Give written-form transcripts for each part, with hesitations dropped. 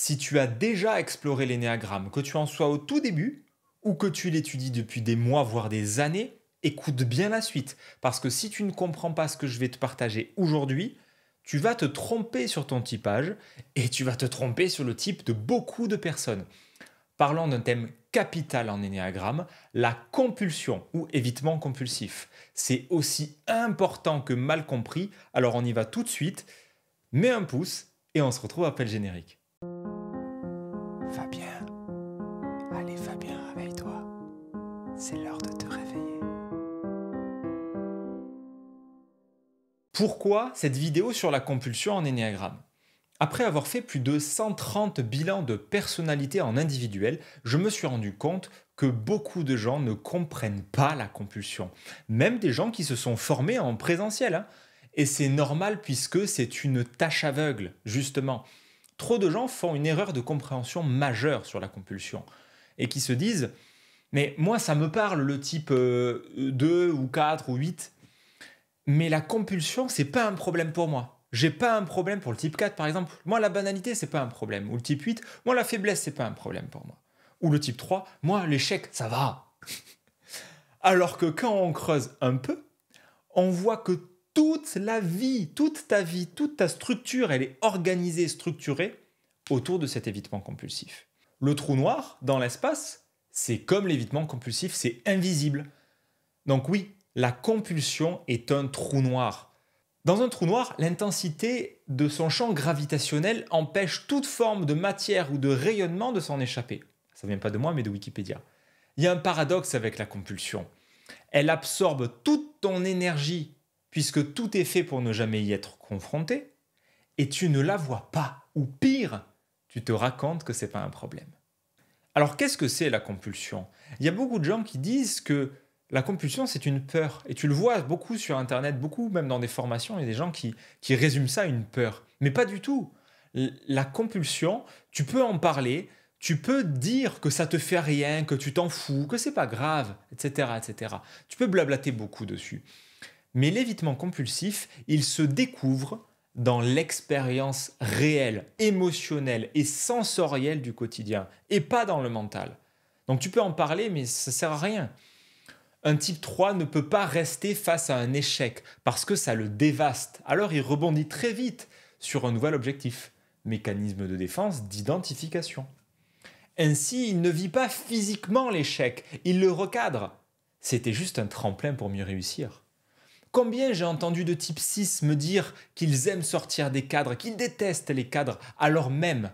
Si tu as déjà exploré l'énéagramme, que tu en sois au tout début ou que tu l'étudies depuis des mois, voire des années, écoute bien la suite. Parce que si tu ne comprends pas ce que je vais te partager aujourd'hui, tu vas te tromper sur ton typage et tu vas te tromper sur le type de beaucoup de personnes. Parlons d'un thème capital en énéagramme, la compulsion ou évitement compulsif. C'est aussi important que mal compris, alors on y va tout de suite, mets un pouce et on se retrouve après le générique. Fabien, allez Fabien, réveille-toi. C'est l'heure de te réveiller. Pourquoi cette vidéo sur la compulsion en énéagramme? Après avoir fait plus de 130 bilans de personnalité en individuel, je me suis rendu compte que beaucoup de gens ne comprennent pas la compulsion. Même des gens qui se sont formés en présentiel, hein. Et c'est normal puisque c'est une tâche aveugle, justement. Trop de gens font une erreur de compréhension majeure sur la compulsion et qui se disent mais moi ça me parle le type 2 ou 4 ou 8, mais la compulsion c'est pas un problème pour moi. J'ai pas un problème pour le type 4 par exemple. Moi la banalité c'est pas un problème. Ou le type 8, moi la faiblesse c'est pas un problème pour moi. Ou le type 3, moi l'échec ça va. Alors que quand on creuse un peu, on voit que toute la vie, toute ta vie, toute ta structure, elle est organisée, structurée autour de cet évitement compulsif. Le trou noir dans l'espace, c'est comme l'évitement compulsif, c'est invisible. Donc oui, la compulsion est un trou noir. Dans un trou noir, l'intensité de son champ gravitationnel empêche toute forme de matière ou de rayonnement de s'en échapper. Ça ne vient pas de moi, mais de Wikipédia. Il y a un paradoxe avec la compulsion. Elle absorbe toute ton énergie, puisque tout est fait pour ne jamais y être confronté, et tu ne la vois pas. Ou pire, tu te racontes que ce n'est pas un problème. Alors qu'est-ce que c'est la compulsion? Il y a beaucoup de gens qui disent que la compulsion c'est une peur. Et tu le vois beaucoup sur Internet, beaucoup même dans des formations, il y a des gens qui résument ça à une peur. Mais pas du tout. La compulsion, tu peux en parler, tu peux dire que ça te fait rien, que tu t'en fous, que c'est pas grave, etc., etc. Tu peux blablater beaucoup dessus. Mais l'évitement compulsif, il se découvre dans l'expérience réelle, émotionnelle et sensorielle du quotidien, et pas dans le mental. Donc tu peux en parler, mais ça ne sert à rien. Un type 3 ne peut pas rester face à un échec, parce que ça le dévaste. Alors il rebondit très vite sur un nouvel objectif, mécanisme de défense d'identification. Ainsi, il ne vit pas physiquement l'échec, il le recadre. C'était juste un tremplin pour mieux réussir. Combien j'ai entendu de type 6 me dire qu'ils aiment sortir des cadres, qu'ils détestent les cadres, alors même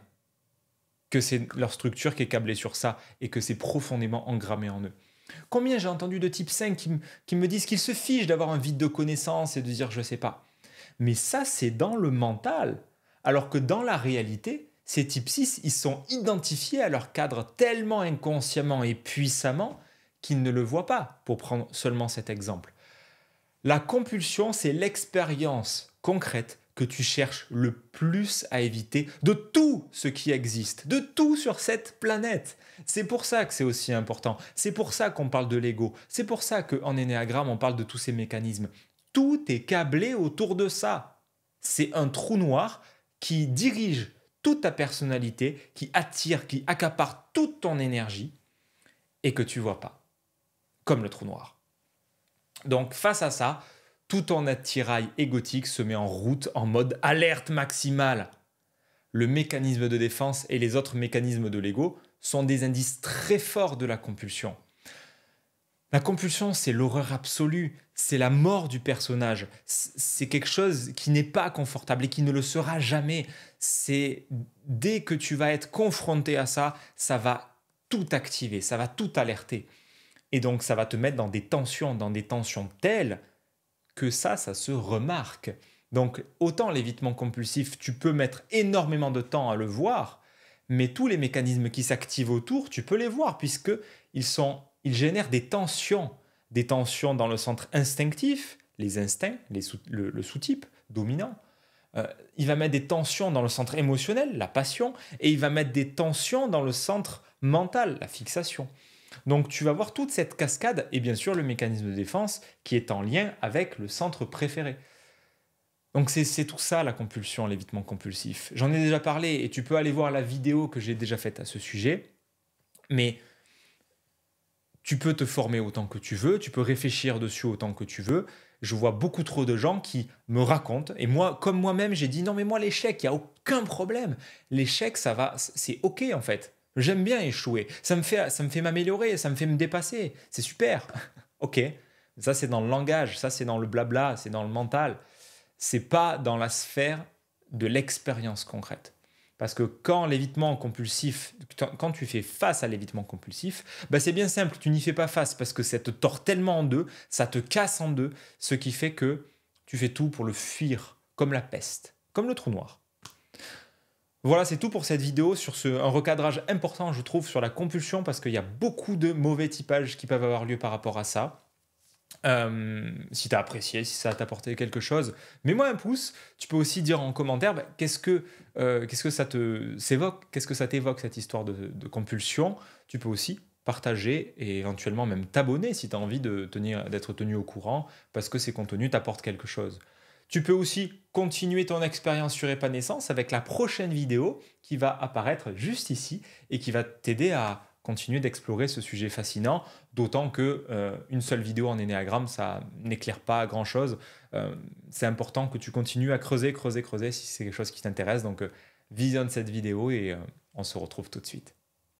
que c'est leur structure qui est câblée sur ça et que c'est profondément engrammé en eux. Combien j'ai entendu de type 5 qui me disent qu'ils se fichent d'avoir un vide de connaissances et de dire je sais pas. Mais ça, c'est dans le mental. Alors que dans la réalité, ces types 6, ils sont identifiés à leur cadre tellement inconsciemment et puissamment qu'ils ne le voient pas, pour prendre seulement cet exemple. La compulsion, c'est l'expérience concrète que tu cherches le plus à éviter de tout ce qui existe, de tout sur cette planète. C'est pour ça que c'est aussi important. C'est pour ça qu'on parle de l'ego. C'est pour ça qu'en énéagramme, on parle de tous ces mécanismes. Tout est câblé autour de ça. C'est un trou noir qui dirige toute ta personnalité, qui attire, qui accapare toute ton énergie et que tu ne vois pas. Comme le trou noir. Donc face à ça, tout ton attirail égotique se met en route en mode alerte maximale. Le mécanisme de défense et les autres mécanismes de l'ego sont des indices très forts de la compulsion. La compulsion, c'est l'horreur absolue, c'est la mort du personnage, c'est quelque chose qui n'est pas confortable et qui ne le sera jamais. C'est dès que tu vas être confronté à ça, ça va tout activer, ça va tout alerter. Et donc, ça va te mettre dans des tensions telles que ça se remarque. Donc, autant l'évitement compulsif, tu peux mettre énormément de temps à le voir, mais tous les mécanismes qui s'activent autour, tu peux les voir, puisqu'ils génèrent des tensions dans le centre instinctif, les instincts, le sous-type dominant. Il va mettre des tensions dans le centre émotionnel, la passion, et il va mettre des tensions dans le centre mental, la fixation. Donc tu vas voir toute cette cascade et bien sûr le mécanisme de défense qui est en lien avec le centre préféré. Donc c'est tout ça la compulsion, l'évitement compulsif. J'en ai déjà parlé et tu peux aller voir la vidéo que j'ai déjà faite à ce sujet, mais tu peux te former autant que tu veux, tu peux réfléchir dessus autant que tu veux. Je vois beaucoup trop de gens qui me racontent, et moi, comme moi-même, j'ai dit non, mais moi, l'échec, il n'y a aucun problème. L'échec, ça va, c'est OK en fait. J'aime bien échouer. Ça me fait m'améliorer, ça me fait me dépasser. C'est super. OK. Ça, c'est dans le langage, ça, c'est dans le blabla, c'est dans le mental. C'est pas dans la sphère de l'expérience concrète. Parce que quand l'évitement compulsif, quand tu fais face à l'évitement compulsif, bah c'est bien simple, tu n'y fais pas face parce que ça te tord tellement en deux, ça te casse en deux, ce qui fait que tu fais tout pour le fuir, comme la peste, comme le trou noir. Voilà, c'est tout pour cette vidéo sur un recadrage important, je trouve, sur la compulsion, parce qu'il y a beaucoup de mauvais typages qui peuvent avoir lieu par rapport à ça. Si tu as apprécié, si ça t'a apporté quelque chose, mets-moi un pouce. Tu peux aussi dire en commentaire qu'est-ce que ça te s'évoque, qu'est-ce que ça t'évoque cette histoire de compulsion. Tu peux aussi partager et éventuellement même t'abonner si tu as envie d'être tenu au courant parce que ces contenus t'apportent quelque chose. Tu peux aussi continuer ton expérience sur Épanescence avec la prochaine vidéo qui va apparaître juste ici et qui va t'aider à continuer d'explorer ce sujet fascinant, d'autant que une seule vidéo en énéagramme, ça n'éclaire pas grand-chose. C'est important que tu continues à creuser si c'est quelque chose qui t'intéresse. Donc, visionne cette vidéo et on se retrouve tout de suite.